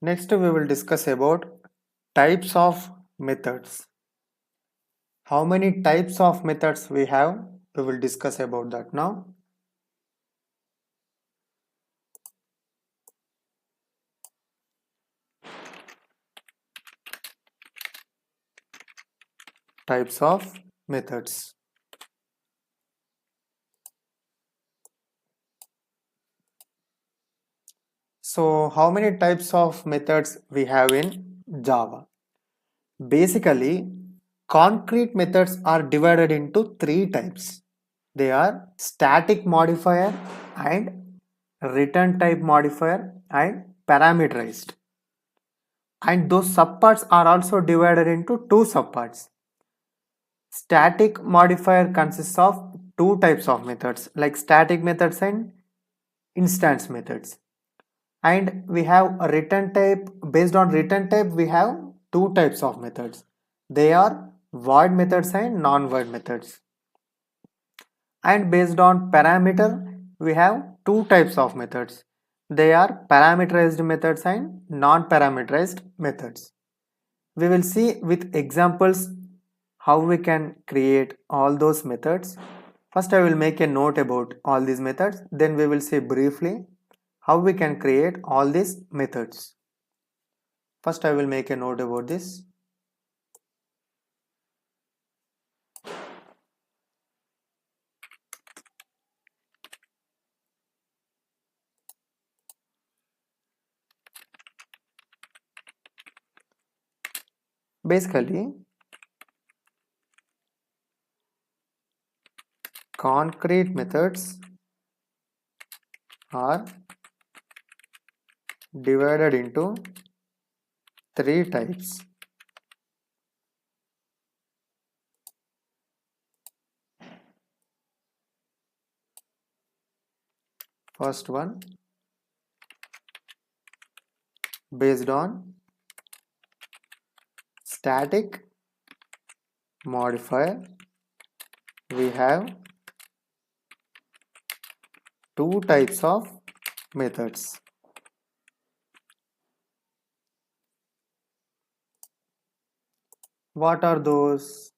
Next, we will discuss about types of methods. How many types of methods we have? We will discuss about that now. Types of methods. So, how many types of methods we have in Java? Basically, concrete methods are divided into three types. They are static modifier and return type modifier and parameterized. And those subparts are also divided into two subparts. Static modifier consists of two types of methods like static methods and instance methods. And we have a return type. Based on return type we have two types of methods. They are void methods and non-void methods. And based on parameter we have two types of methods. They are parameterized methods and non-parameterized methods. We will see with examples how we can create all those methods. First I will make a note about all these methods, then we will see briefly how we can create all these methods. First I will make a note about this. Basically, concrete methods are divided into three types. First one, based on static modifier, we have two types of methods. What are those?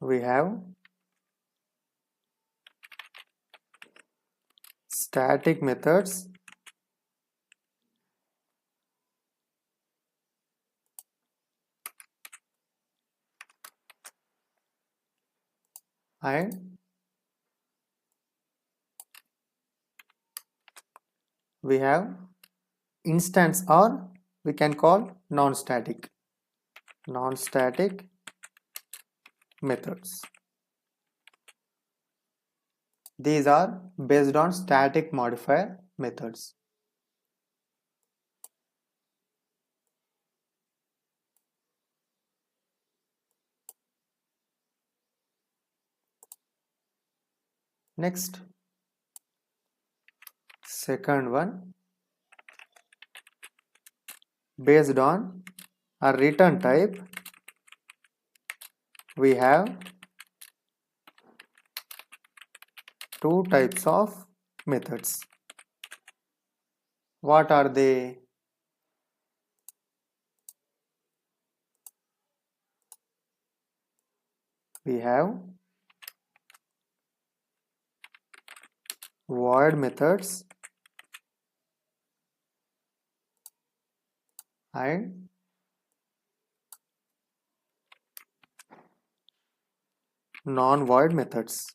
We have static methods and we have instance, or we can call non-static methods. These are based on static modifier methods. Next, second one, based on a return type, we have two types of methods. What are they? We have void methods and non-void methods.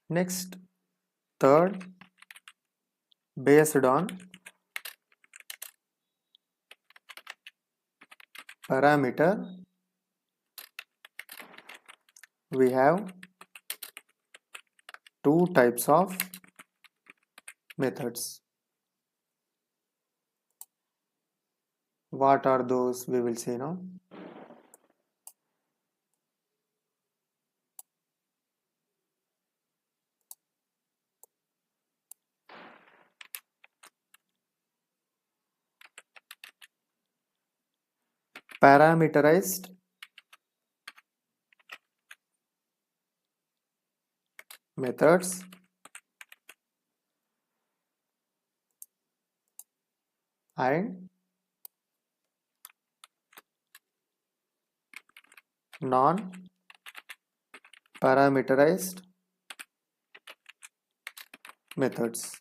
Next, third, based on parameter, we have two types of methods. What are those? We will see now. parameterized methods and non-parameterized methods.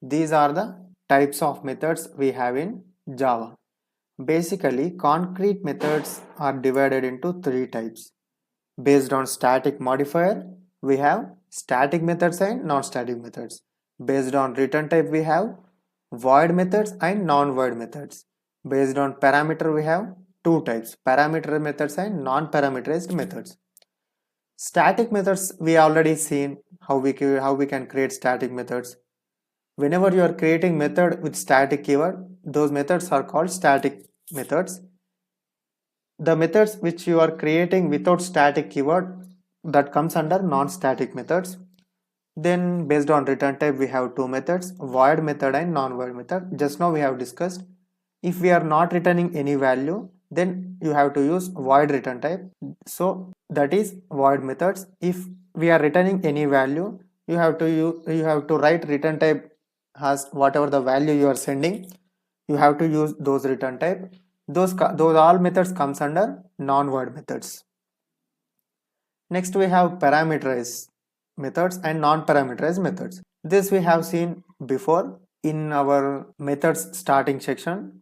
These are the types of methods we have in Java. Basically, concrete methods are divided into three types. Based on static modifier, we have static methods and non-static methods. Based on return type, we have void methods and non-void methods. Based on parameter, we have two types, parameter methods and non-parameterized methods. Static methods, we already seen how we can create static methods. Whenever you are creating method with static keyword, those methods are called static methods. The methods which you are creating without static keyword, that comes under non-static methods. Then based on return type, we have two methods, void method and non-void method. Just now we have discussed, if we are not returning any value, then you have to use void return type. So that is void methods. If we are returning any value, you have to write return type has whatever the value you are sending. You have to use those return type. Those all methods comes under non-void methods. Next we have parameterized methods and non-parameterized methods. This we have seen before in our methods starting section.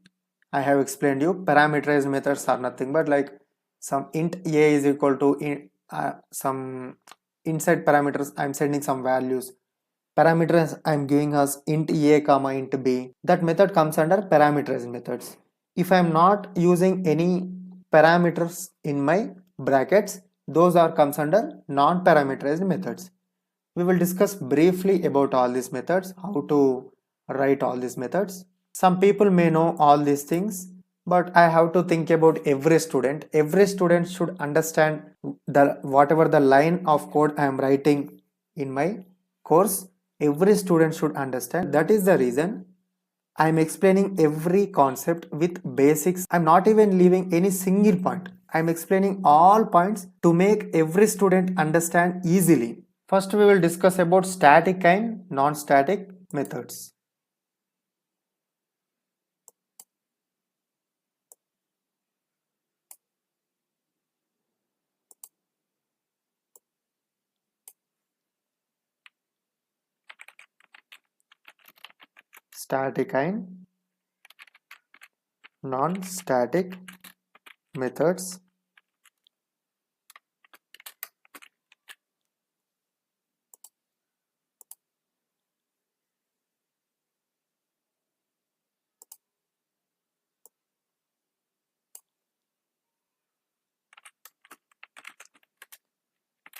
I have explained you parameterized methods are nothing but like some int a is equal to some inside parameters. I'm sending some values. Parameters I'm giving us int a comma int b. That method comes under parameterized methods. If I'm not using any parameters in my brackets, those are comes under non-parameterized methods. We will discuss briefly about all these methods, how to write all these methods. Some people may know all these things, but I have to think about every student. Every student should understand whatever the line of code I am writing in my course. Every student should understand. That is the reason I am explaining every concept with basics. I am not even leaving any single point. I am explaining all points to make every student understand easily. First, we will discuss about static and non-static methods. Static and non-static methods.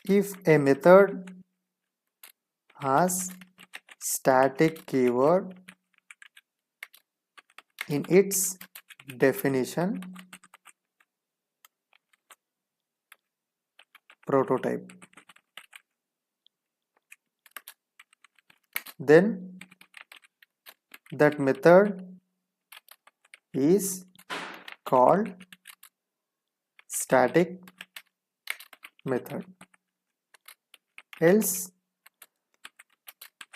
If a method has static keyword in its definition, prototype, then that method is called static method. Else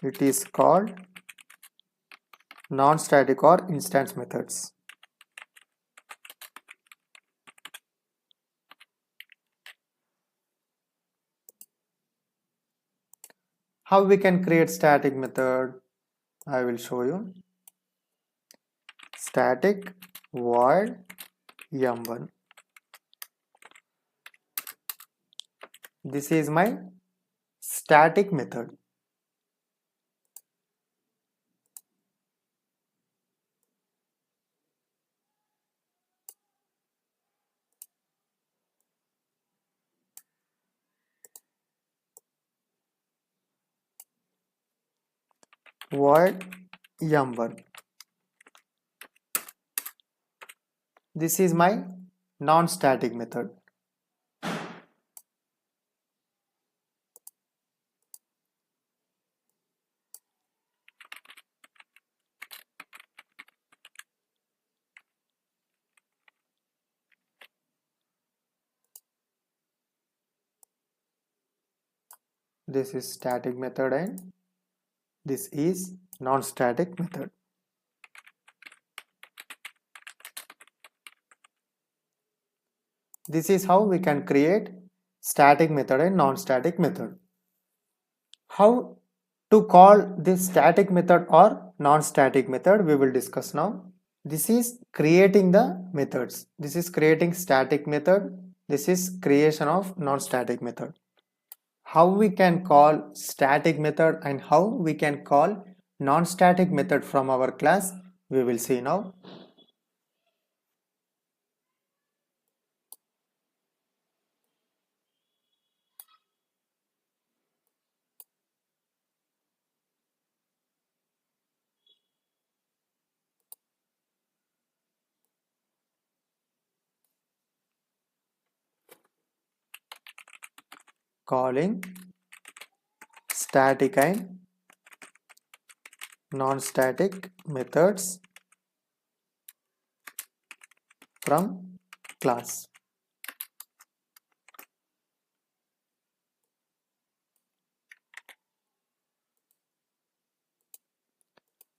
it is called non-static or instance methods. How we can create static method? I will show you. Static void yum1. This is my static method. Void yum1. This is my non-static method. this is static method and this is non-static method. This is how we can create static method and non-static method. How to call this static method or non-static method we will discuss now. This is creating the methods. This is creating static method. This is creation of non-static method. How we can call static method and how we can call non-static method from our class we will see now. Calling static and non-static methods from class.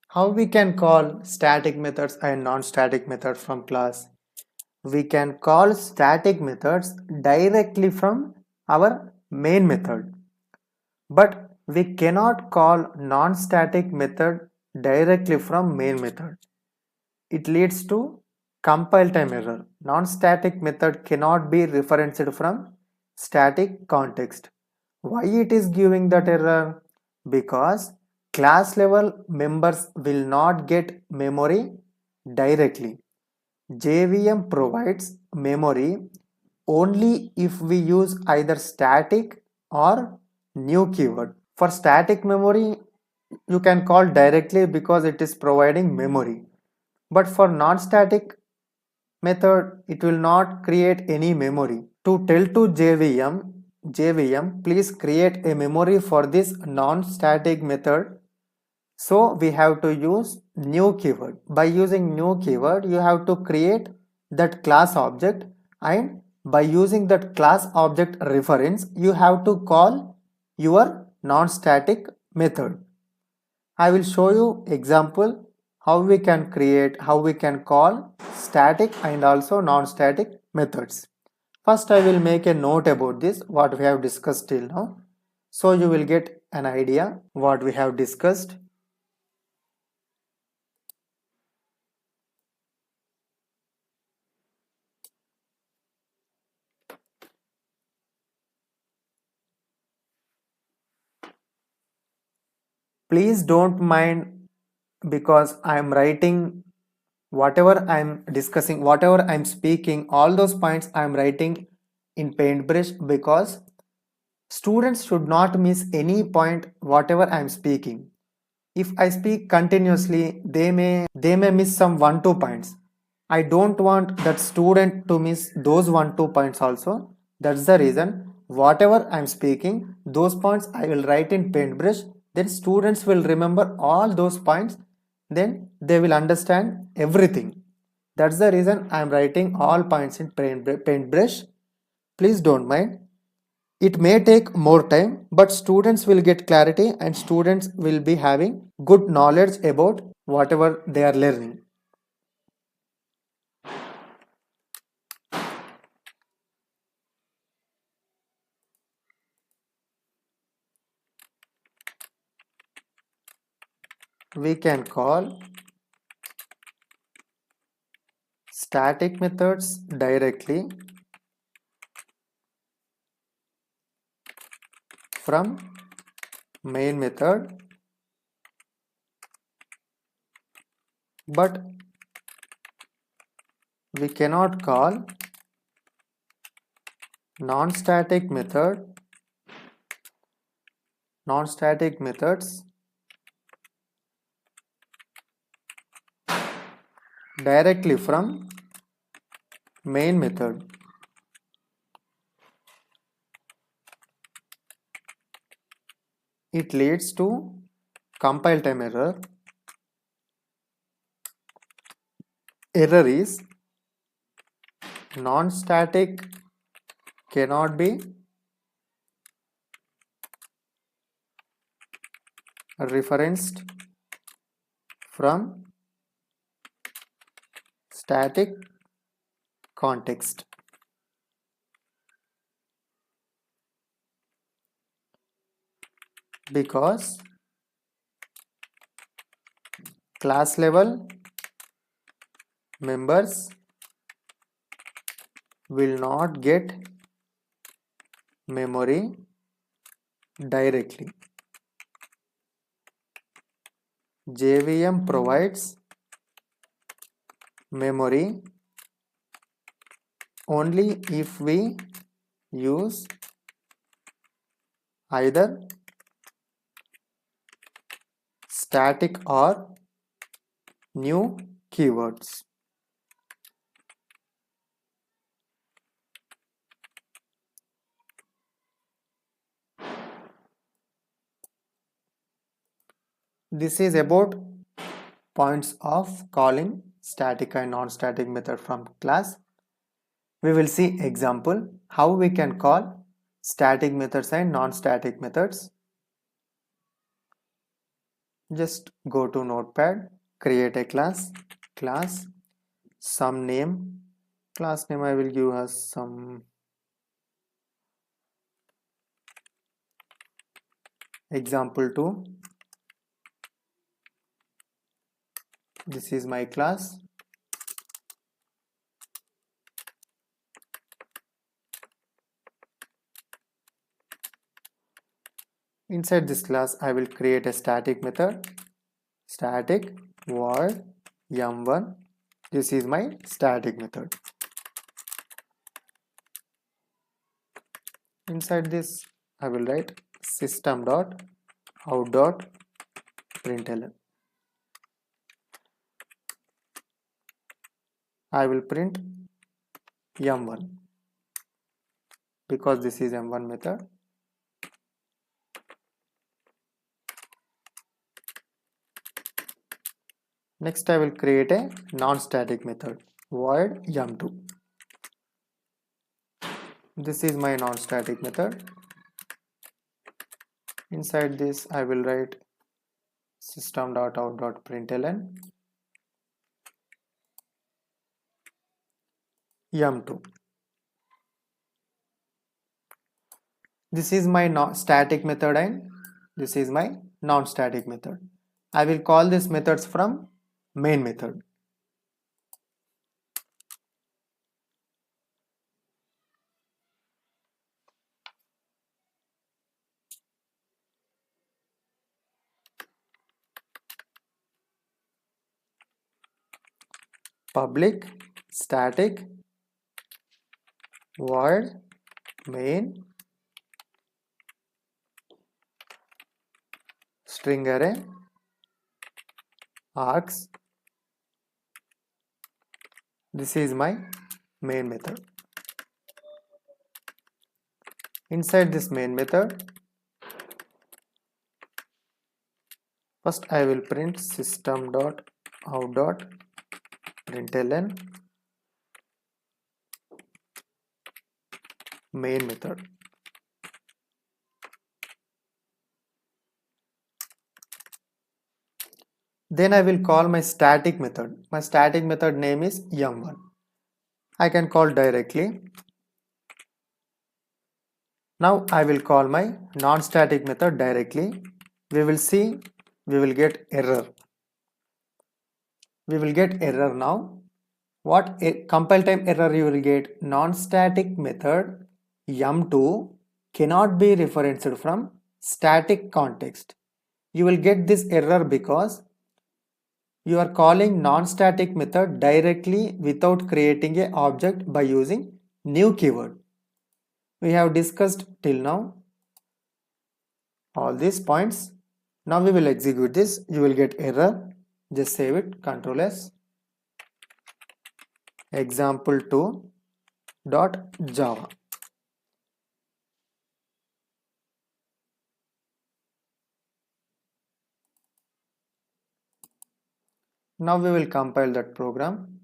How we can call static methods and non-static methods from class? We can call static methods directly from our main method, but we cannot call non-static method directly from main method. It leads to compile time error. Non-static method cannot be referenced from static context. Why it is giving that error? Because class level members will not get memory directly. JVM provides memory only if we use either static or new keyword. For static memory, you can call directly because it is providing memory. But for non-static method, it will not create any memory. To tell to JVM, please create a memory for this non-static method. So we have to use new keyword. By using new keyword, you have to create that class object, and by using that class object reference, you have to call your non-static method. I will show you example how we can create, how we can call static and also non-static methods. First, I will make a note about this, what we have discussed till now. So you will get an idea what we have discussed. Please don't mind because I am writing whatever I am discussing, whatever I am speaking, all those points I am writing in paintbrush because students should not miss any point whatever I am speaking. If I speak continuously, they may miss some 1-2 points. I don't want that student to miss those 1-2 points also. That's the reason whatever I'm speaking, those points I will write in paintbrush. Then students will remember all those points. Then they will understand everything. That's the reason I'm writing all points in paintbrush. Please don't mind. It may take more time, but students will get clarity and students will be having good knowledge about whatever they are learning. We can call static methods directly from main method, but we cannot call non-static methods directly from main method. It leads to compile time error. Error is non-static cannot be referenced from static context. Because class level members will not get memory directly. JVM provides memory only if we use either static or new keywords. This is about points of calling static and non-static method from class. We will see example how we can call static methods and non-static methods. Just go to Notepad, create a class, some name, class name I will give us some example 2. This is my class. Inside this class, I will create a static method, static void m1. This is my static method. Inside this, I will write system.out.println. I will print m1 because this is m1 method. Next, I will create a non-static method, void m2. This is my non-static method. Inside this, I will write system.out.println m2. This is my static method and this is my non-static method. I will call these methods from main method. Public static void main string array args. This is my main method. Inside this main method, first I will print system.out.println main method. Then I will call my static method. My static method name is m1. I can call directly. Now I will call my non-static method directly. We will see, we will get error. We will get error now. What compile time error you will get? Non-static method m2 cannot be referenced from static context. You will get this error because you are calling non-static method directly without creating an object by using new keyword. We have discussed till now all these points. Now we will execute this. You will get error. Just save it. Control S. Example2.java. Now we will compile that program.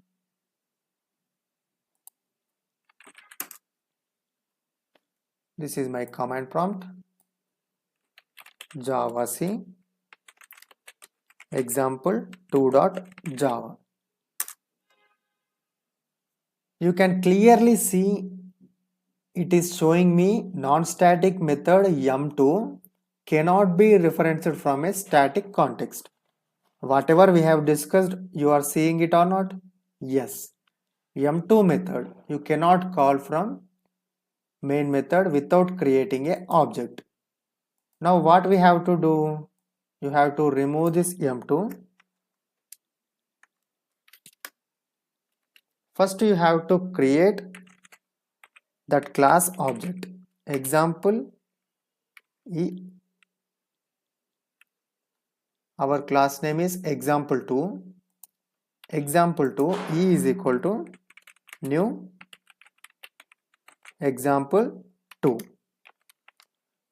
This is my command prompt. Javac example2.java. You can clearly see it is showing me non-static method m2 cannot be referenced from a static context. Whatever we have discussed, you are seeing it or not? Yes. M2 method you cannot call from main method without creating a object. Now what we have to do? You have to remove this M2. First you have to create that class object. Example E. Our class name is example2. Example2 E is equal to new example2.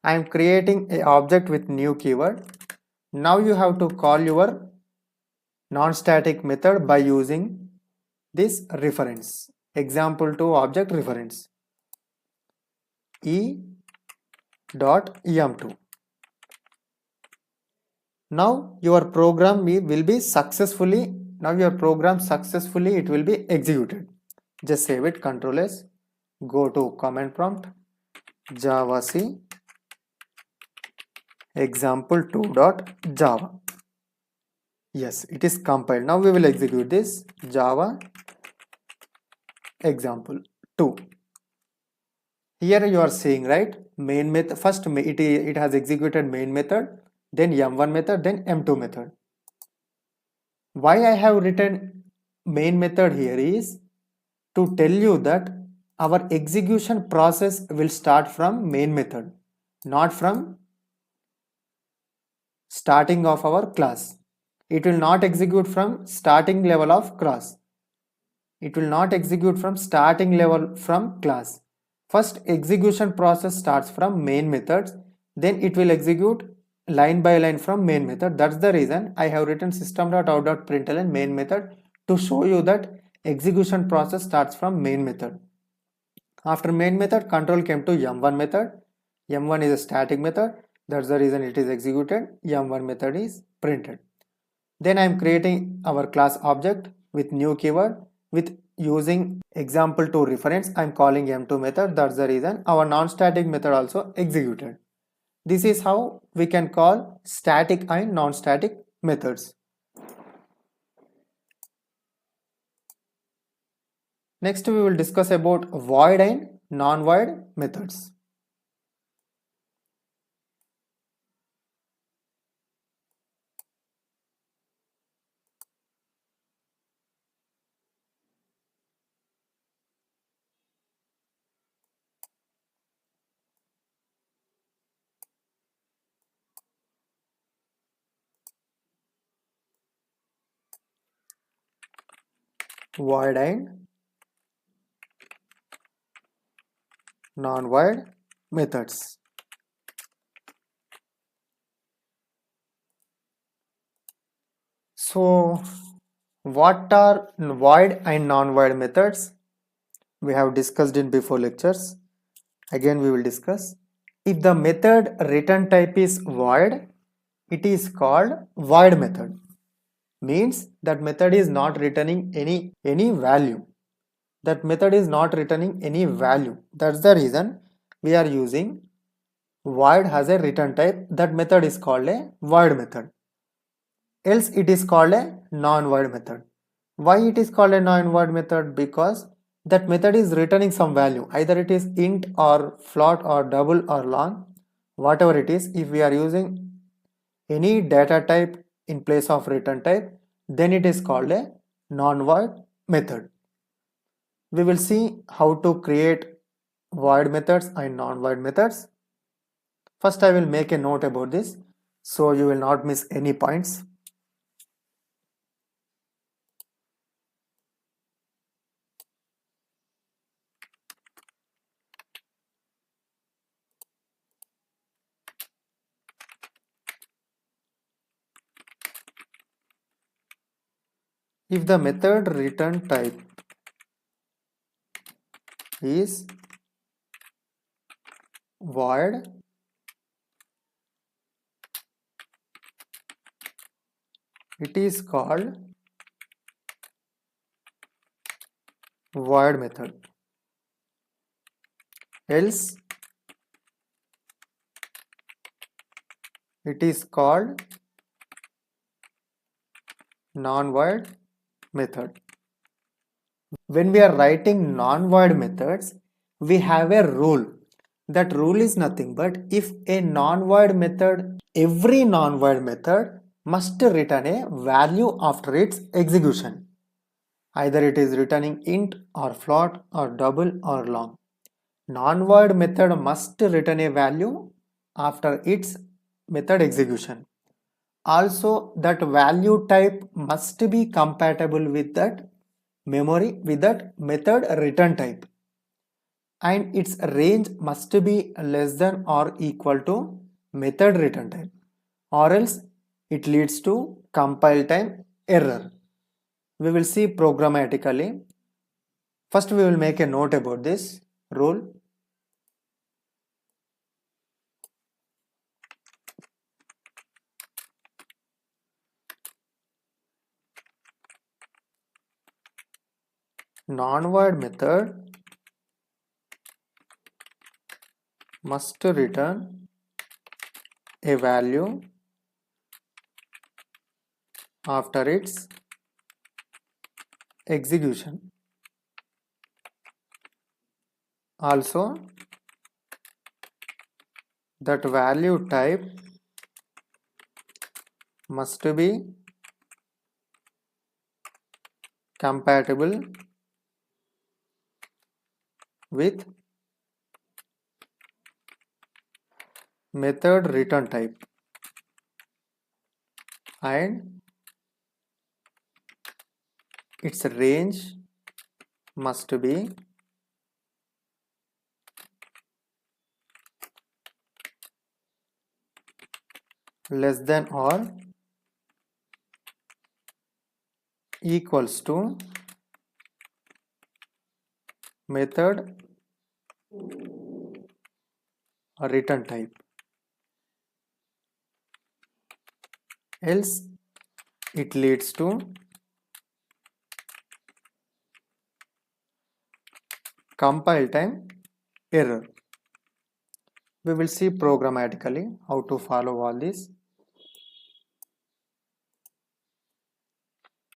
I am creating a object with new keyword. Now you have to call your non-static method by using this reference. Example2 object reference e.em2. Now your program will be successfully, it will be executed. Just save it, Ctrl S, go to command prompt, javac example2.java. Yes, it is compiled. Now we will execute this java example2. Here you are seeing, right, main method. First it has executed main method, then m1 method, then m2 method. Why I have written main method here is to tell you that our execution process will start from main method, not from starting of our class. It will not execute from starting level of class. It will not execute from starting level from class. First execution process starts from main methods, then it will execute line by line from main method. That's the reason I have written system.out.println main method, to show you that execution process starts from main method. After main method, control came to m1 method. M1 is a static method. That's the reason it is executed. M1 method is printed. Then I am creating our class object with new keyword. With using example2 reference, I am calling m2 method. That's the reason our non-static method also executed. This is how we can call static and non-static methods. Next we will discuss about void and non-void methods. Void and non-void methods. So what are void and non-void methods? We have discussed in before lectures. Again we will discuss. If the method return type is void, it is called void method. Means that method is not returning any value. That method is not returning any value. That's the reason we are using void has a return type. That method is called a void method. Else it is called a non-void method. Why it is called a non-void method? Because that method is returning some value. Either it is int or float or double or long. Whatever it is, if we are using any data type in place of return type, then it is called a non-void method. We will see how to create void methods and non-void methods. First I will make a note about this so you will not miss any points. If the method return type is void, It is called void method. Else it is called non-void method. When we are writing non-void methods, we have a rule. That rule is nothing but if a non-void method, every non-void method must return a value after its execution. Either it is returning int or float or double or long. Non-void method must return a value after its method execution. Also, that value type must be compatible with that memory, with that method return type, and its range must be less than or equal to method return type, or else it leads to compile time error. We will see programmatically. First, we will make a note about this rule. Non-void method must return a value after its execution. Also, that value type must be compatible with method return type, and its range must be less than or equals to method return type. Else it leads to compile time error. We will see programmatically how to follow all this.